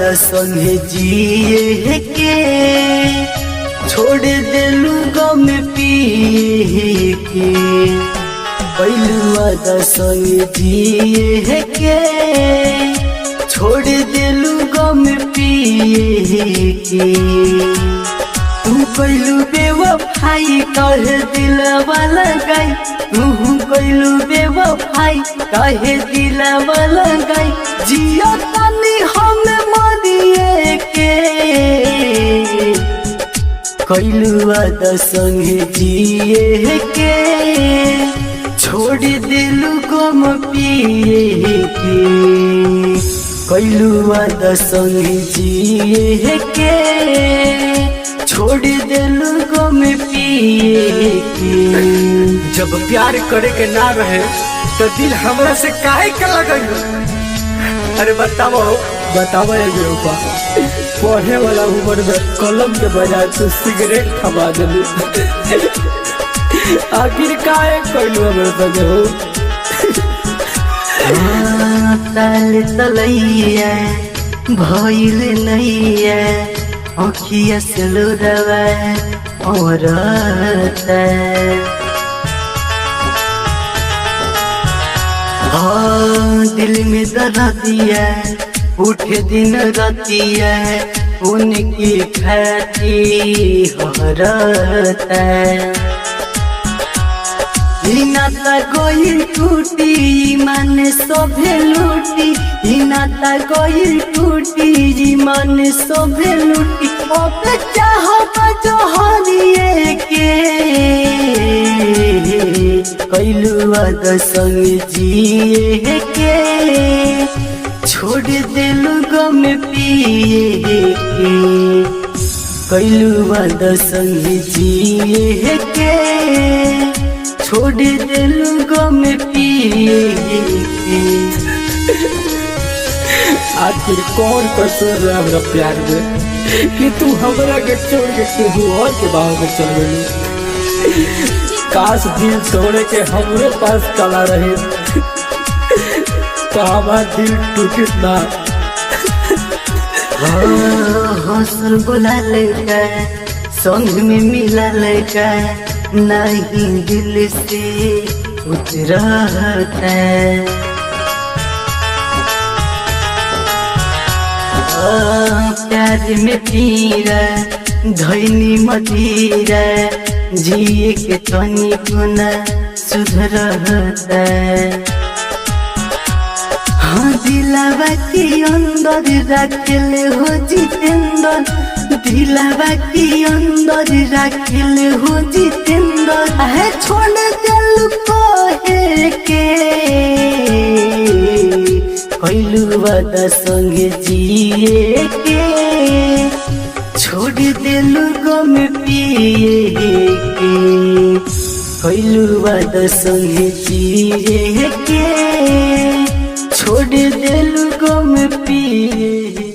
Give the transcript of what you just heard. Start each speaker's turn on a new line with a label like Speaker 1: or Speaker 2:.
Speaker 1: वादा संगे जिए के छोड़ देलू गम पिए के। कैलू वादा संगे जिए के छोड़ देलू गम पिए के। तू कैलू बेवफाई कहे दिलवा लगाई, तू कैलू बेवफाई कहे दिलवा लगाई। जियो तनी हम मरिए के कैलू वादा संगे जिए के छोड़ दिलू गम पिए के। कैलू वादा संगे जिए के छोड़ दिलू गम पिए के।
Speaker 2: जब प्यार करे के ना रहे तो दिल हमरा से काहे के लगल? अरे बताओ बेवफा, पढ़े वाला उम्र में कलम के बजाय तू सिगरेट थमा दिली। आखिर काहे कैलू हमरे संगे हो?
Speaker 1: ताल तलैया भइल नैया अखिया से लुरवा औरता। दिल में दर्दिया उठे दिन रतिया उनकी खाती हरता। नाता गोइल टूटी मन सोभे लूटी, नाता गोइल टूटी मन सोभे लूटी। अब चाहत जो हरिए के कैलू वादा संगे जिए के छोड़ दिलू गम पिए के। कैलू वादा संगे जिए के छोड़ दिलू गम पिए के।
Speaker 2: आखिर कौन कसूर है हमरा प्यार में कि तू हमरा के छोड़ के केहू और के बाहों में चल गई? काश दिल तोड़े के हमरे पास कला रहे तो हमारा दिल टूटित ना।
Speaker 1: हौसल बुला लेगा संग में मिला लेगा नहीं दिल से उतरता। प्यार में पीरा धैनी मदीरा जिए के तनी गुना सुधरता। हाँ दिलावा के अंदर रखले हो जितेंद्र, दिलावा के अंदर रखले हो जितेंद्र। है छोड़ दिल कहे के कैलू वादा संगे जिए के छोड़ दिलू गम पिए के। कैलू वादा संगे जिए के छोड़ दिलू गम पिए।